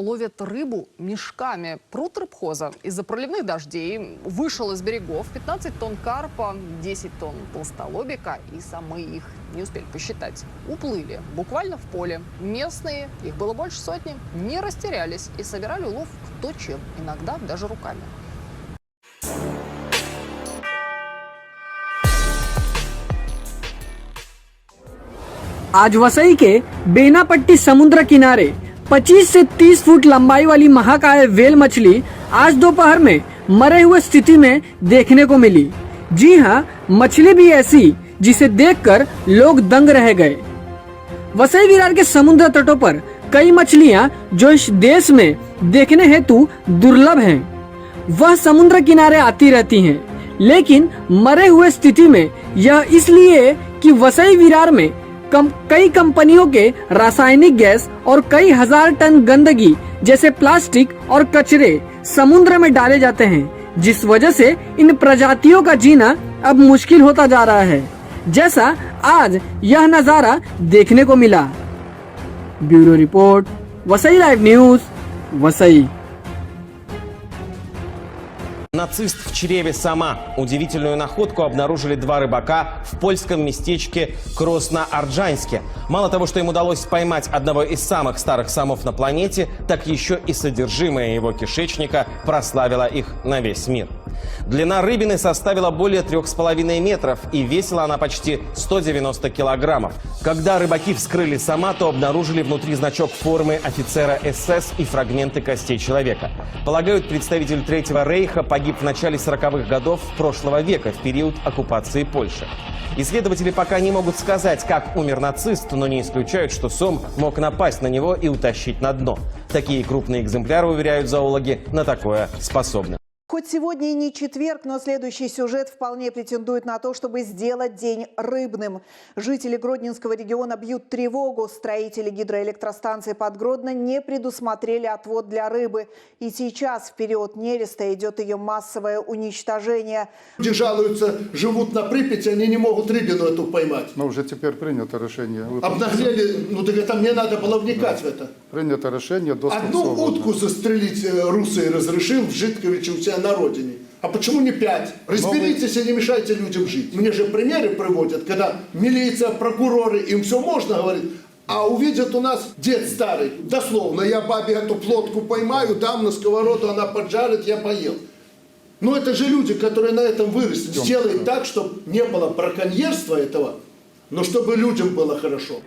ловят рыбу мешками. Пруд рыбхоза из-за проливных дождей вышел из берегов. 15 тонн карпа, 10 тонн толстолобика, и самые их не успели посчитать. Уплыли буквально в поле. Местные, их было больше сотни, не растерялись и собирали улов кто чем, иногда даже руками. आज वसई के बेनापट्टी समुद्र किनारे 25 से 30 फुट लंबाई वाली महाकाय वेल मछली आज दोपहर में मरे हुए स्थिति में देखने को मिली। जी हां, मछली भी ऐसी जिसे देखकर लोग दंग रह गए। वसई विरार के समुद्र तटों पर कई मछलियां जो इस देश में देखने हेतु दुर्लभ हैं, वह समुद्र किनारे आती रहती हैं, लेकिन मरे हुए स्थिति में यह इसलिए कि वसई विरार में कई कंपनियों के रासायनिक गैस और कई हजार टन गंदगी जैसे प्लास्टिक और कचरे समुद्र में डाले जाते हैं, जिस वजह से इन प्रजातियों का जीना अब मुश्किल होता जा रहा है, जैसा आज यह नजारा देखने को मिला। Bureau report, Vasai live news, Vasai. Нацист в чреве сама. Удивительную находку обнаружили два рыбака в польском местечке Кросна-Арджаньске. Мало того, что им удалось поймать одного из самых старых самов на планете, так еще и содержимое его кишечника прославило их на весь мир. Длина рыбины составила более 3,5 метров, и весила она почти 190 килограммов. Когда рыбаки вскрыли сама, то обнаружили внутри значок формы офицера СС и фрагменты костей человека. Полагают, представитель Третьего рейха погиб в начале 40-х годов прошлого века, в период оккупации Польши. Исследователи пока не могут сказать, как умер нацист, но не исключают, что сом мог напасть на него и утащить на дно. Такие крупные экземпляры, уверяют зоологи, на такое способны. Хоть сегодня и не четверг, но следующий сюжет вполне претендует на то, чтобы сделать день рыбным. Жители Гродненского региона бьют тревогу. Строители гидроэлектростанции под Гродно не предусмотрели отвод для рыбы. И сейчас, в период нереста, идет ее массовое уничтожение. Люди жалуются, живут на Припяти, они не могут рыбину эту поймать. Но уже теперь принято решение. Обнаглели, ну так это мне надо было вникать в это. Принято решение. Одну утку застрелить русый разрешил в Житковиче у себя на родине. А почему не 5? Разберитесь и не мешайте людям жить. Мне же примеры приводят, когда милиция, прокуроры, им все можно, говорит, а увидят у нас дед старый. Дословно, я бабе эту плотку поймаю, дам на сковороду, она поджарит, я поел. Но это же люди, которые на этом выросли. Сделают так, чтобы не было браконьерства этого, но чтобы людям было хорошо.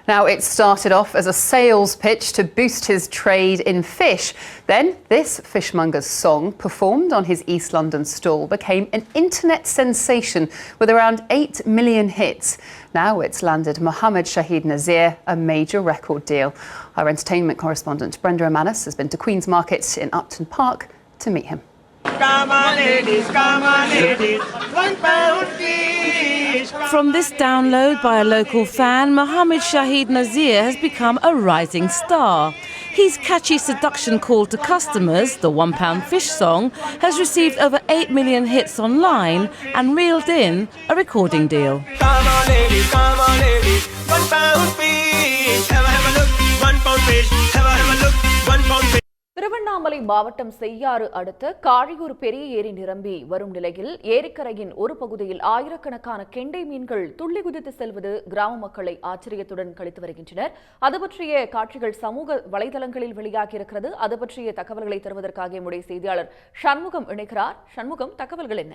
Now, it started off as a sales pitch to boost his trade in fish. Then this fishmonger's song, performed on his East London stall, became an internet sensation with around 8 million hits. Now it's landed Mohammed Shahid Nazir a major record deal. Our entertainment correspondent Brenda O'Manus has been to Queen's Market in Upton Park to meet him. Come on ladies, £1 fish. From this download by a local fan, Mohammed Shahid Nazir has become a rising star. His catchy seduction call to customers, the £1 fish song, has received over 8 million hits online and reeled in a recording deal. Come on ladies, £1 fish. Have a look, £1 fish. Have a look, £1 fish. Tiruvannamalai மாவட்டம் செய்யாறு அடுத்த காழியூர் பெரிய ஏரி நிரம்பி வரும் நிலையில் ஏரிக்கரையின் ஒரு பகுதியில் ஆயிரக்கணக்கான கெண்டை மீன்கள் துள்ளி குதித்து செல்வது கிராம மக்களை ஆச்சரியத்துடன் கழித்து வருகின்றனர். அது பற்றிய காட்சிகள் சமூக வலைதளங்களில் வெளியாகியிருக்கிறது. அது பற்றிய தகவல்களை தருவதற்காக நம்முடைய செய்தியாளர் சண்முகம் இணைக்கிறார். சண்முகம், தகவல்கள் என்ன?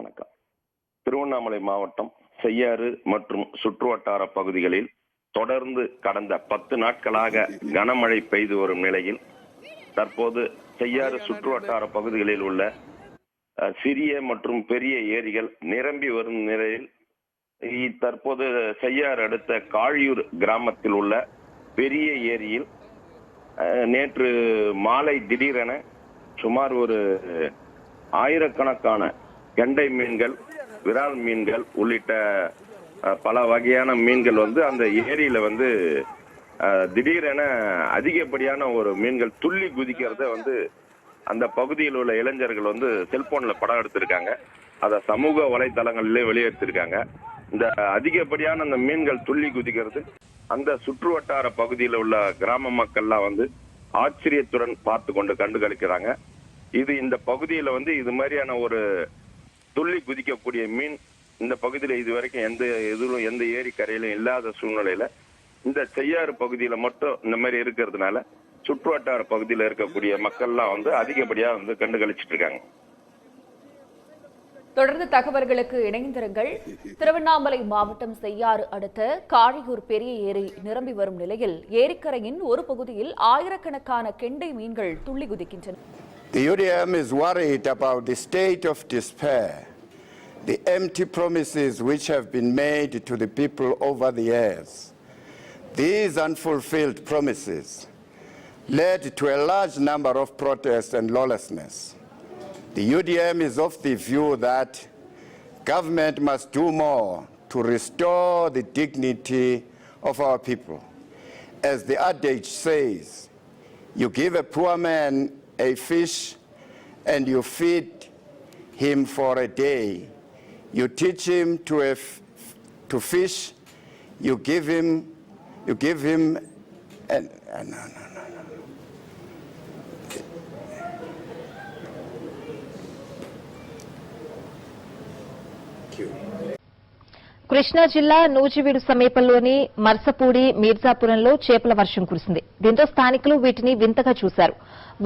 வணக்கம். திருவண்ணாமலை மாவட்டம் செய்யாறு மற்றும் சுற்றுவட்டார பகுதிகளில் தொடர்ந்து கடந்த 10 நாட்களாக கனமழை பெய்து வரும் நிலையில் தற்போது செய்யாறு சுற்றுவட்டார பகுதிகளில் உள்ள சிறிய மற்றும் பெரிய ஏரிகள் நிரம்பி வரும் நிலையில் தற்போது செய்யாறு அடுத்த காழியூர் கிராமத்தில் உள்ள பெரிய ஏரியில் நேற்று மாலை திடீரென சுமார் ஒரு ஆயிரக்கணக்கான கெண்டை மீன்கள், விரால் மீன்கள் உள்ளிட்ட பல வகையான மீன்கள் அந்த ஏரியில திடீரென அதிகப்படியான ஒரு மீன்கள் துள்ளி குதிக்கிறத அந்த பகுதியில் உள்ள இளைஞர்கள் செல்போன்ல படம் எடுத்திருக்காங்க. அதை சமூக வலைதளங்களிலே வெளியெடுத்திருக்காங்க. இந்த அதிகப்படியான அந்த மீன்கள் துள்ளி குதிக்கிறது அந்த சுற்றுவட்டார பகுதியில் உள்ள கிராம மக்கள்லாம் வந்து ஆச்சரியத்துடன் பார்த்து கொண்டு கண்டுகளிக்கிறாங்க. இது இந்த பகுதியில வந்து இது மாதிரியான ஒரு துள்ளி குதிக்கக்கூடிய மீன் இந்த பகுதியில இது வரைக்கும் எந்த ஏரி கரையிலும் இல்லாத சூழ்நிலையில இந்த செய்யாறு பகுதியில மட்டும் இந்த மாதிரி இருக்கிறதுனால சுற்றுவட்டார பகுதியில இருக்கக்கூடிய மக்கள்லாம் வந்து அதிகப்படியா வந்து கண்டுகளிச்சிட்டு இருக்காங்க. தொடர்ந்து தகவல்களுக்கு இணைந்திருங்கள். திருவண்ணாமலை மாவட்டம் செய்யாறு அடுத்த காழியூர் பெரிய ஏரி நிரம்பி வரும் நிலையில் ஏரிக்கரையின் ஒரு பகுதியில் ஆயிரக்கணக்கான கெண்டை மீன்கள் துள்ளி குதிக்கின்றன. The UDM is worried about the state of despair, the empty promises which have been made to the people over the years. These unfulfilled promises led to a large number of protests and lawlessness. The UDM is of the view that government must do more to restore the dignity of our people. As the adage says, you give a poor man a fish and you feed him for a day. You teach him to fish, you give him no. Krishna జిల్లా నూజివీడు సమీపంలోని మర్సపూడి మీర్జాపురంలో చేపల వర్షం కురిసింది. దీంతో స్థానికులు వీటిని వింతగా చూశారు.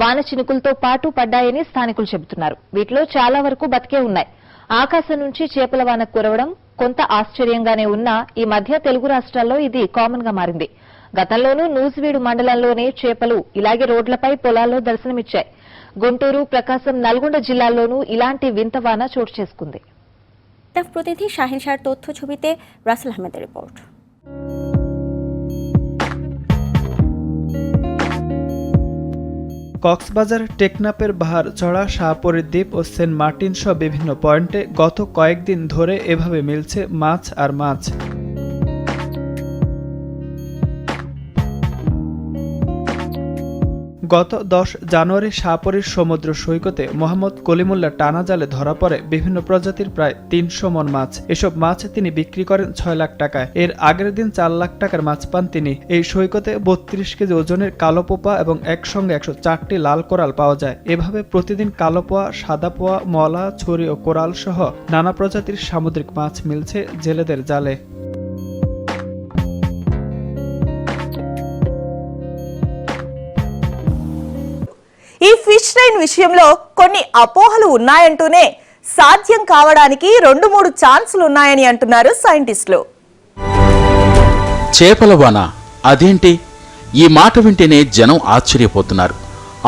వాన చినుకులతో పాటు పడ్డాయని స్థానికులు చెబుతున్నారు. వీటిలో చాలా వరకు బతికే ఉన్నాయి. ఆకాశం నుంచి చేపల వాన కురవడం కొంత ఆశ్చర్యంగానే ఉన్నా ఈ మధ్య తెలుగు రాష్ట్రాల్లో ఇది కామన్ గా మారింది. గతంలోనూ నూజివీడు మండలంలోనే చేపలు ఇలాగే రోడ్లపై పొలాల్లో దర్శనమిచ్చాయి. గుంటూరు, ప్రకాశం, నల్గొండ జిల్లాల్లోనూ ఇలాంటి వింత వాన చోటు చేసుకుంది. প্রতিনিধি শাহিন শাহর তথ্য ছবিতে রাসেল আহমেদের রিপোর্ট। কক্সবাজার টেকনাফের বাহার চড়া শাহপরী দ্বীপ ও সেন্ট মার্টিন সহ বিভিন্ন পয়েন্টে গত কয়েকদিন ধরে এভাবে মিলছে মাছ আর মাছ। গত 10 জানুয়ারি শাহপরীর সমুদ্র সৈকতে মোহাম্মদ কলিমুল্লাহ টানা জালে ধরা পড়ে বিভিন্ন প্রজাতির প্রায় 300 মন মাছ। এসব মাছ তিনি বিক্রি করেন 6 লাখ টাকায়। এর আগের দিন 4 লাখ টাকার মাছ পান তিনি। এই সৈকতে 32 কেজি ওজনের কালো পোপা এবং একসঙ্গে 104টি লাল কোরাল পাওয়া যায়। এভাবে প্রতিদিন কালো পোয়া, সাদা পোয়া, মলা, ছড়ি ও কোরাল সহ নানা প্রজাতির সামুদ্রিক মাছ মিলছে জেলেদের জালে। ఈ ఫిష్ లైన్ విషయంలో కొన్ని అపోహలు ఉన్నాయంటూనే సాధ్యం కావడానికి 2-3 ఛాన్సులు ఉన్నాయని అంటున్నారు సైంటిస్టులు. చేపల వాన అదేంటి? ఈ మాట వింటేనే జనం ఆశ్చర్యపోతున్నారు.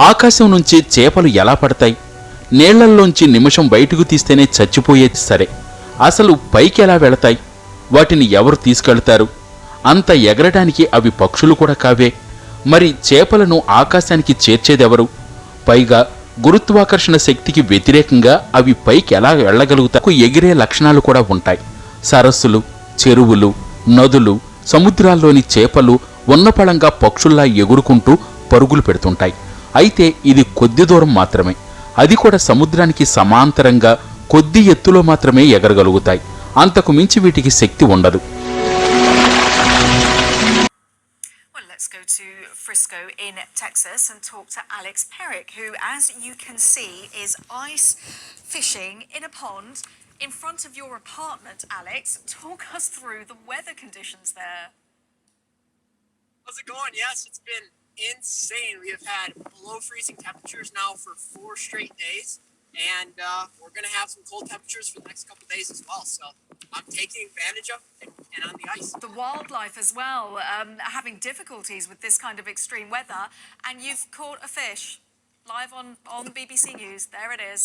ఆకాశం నుంచి చేపలు ఎలా పడతాయి? నీళ్లల్లోంచి నిమిషం బయటకు తీస్తేనే చచ్చిపోయేది సరే, అసలు పైకి ఎలా వెళతాయి? వాటిని ఎవరు తీసుకెళ్తారు? అంత ఎగరడానికి అవి పక్షులు కూడా కావే. మరి చేపలను ఆకాశానికి చేర్చేదెవరు? పైగా గురుత్వాకర్షణ శక్తికి వ్యతిరేకంగా అవి పైకి ఎలా వెళ్లగలుగుతాయి? ఎగిరే లక్షణాలు కూడా ఉంటాయి. సరస్సులు, చెరువులు, నదులు, సముద్రాల్లోని చేపలు ఉన్నపళంగా పక్షుల్లా ఎగురుకుంటూ పరుగులు పెడుతుంటాయి. అయితే ఇది కొద్ది దూరం మాత్రమే. అది కూడా సముద్రానికి సమాంతరంగా కొద్ది ఎత్తులో మాత్రమే ఎగరగలుగుతాయి. అంతకు మించి వీటికి శక్తి ఉండదు. Frisco in Texas and talk to Alex Perrick, who, as you can see, is ice fishing in a pond in front of your apartment. Alex, talk us through the weather conditions there. How's it going? Yes, it's been insane. We have had below freezing temperatures now for 4 straight days, and we're going to have some cold temperatures for the next couple days as well. So I'm taking advantage of it and on the ice. The wildlife as well, having difficulties with this kind of extreme weather, and you've caught a fish live on BBC News. There it is.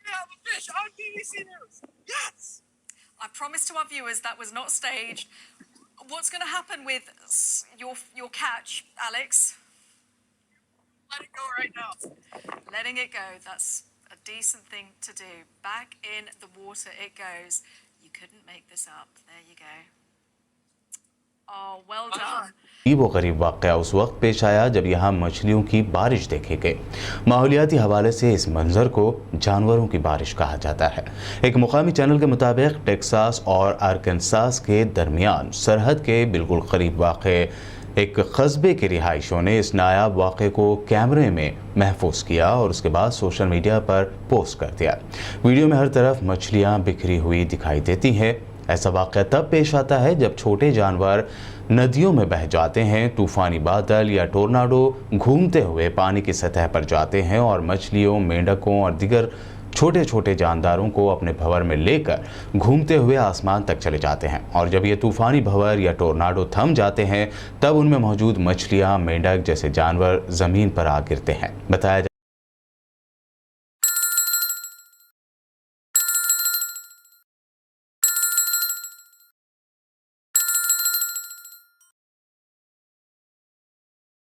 Yeah, the fish on BBC News. Yes. I promised to our viewers that was not staged. What's going to happen with your catch, Alex? Let it go right now. Letting it go. That's a decent thing to do. Back in the water it goes. You couldn't make this up. There you go. वो गरीब वाक़या उस वक्त पेश आया जब यहाँ मछलियों की बारिश देखी गई। माहौलियाती हवाले से इस मंजर को जानवरों की बारिश कहा जाता है। एक मुकामी चैनल के मुताबिक टेक्सास और आर्कनसास के दरमियान सरहद के बिल्कुल करीब वाक़े एक कस्बे के रिहायशियों ने इस नायाब वाक़े को कैमरे में महफूज किया और उसके बाद सोशल मीडिया पर पोस्ट कर दिया। वीडियो में हर तरफ मछलियाँ बिखरी हुई दिखाई देती हैं। ऐसा वाक़या तब पेश आता है जब छोटे जानवर नदियों में बह जाते हैं, तूफ़ानी बादल या टोर्नाडो घूमते हुए पानी की सतह पर जाते हैं और मछलियों, मेंढकों और दीगर छोटे छोटे जानदारों को अपने भंवर में लेकर घूमते हुए आसमान तक चले जाते हैं। और जब ये तूफ़ानी भंवर या टोर्नाडो थम जाते हैं तब उनमें मौजूद मछलियाँ, मेंढक जैसे जानवर ज़मीन पर आ गिरते हैं। बताया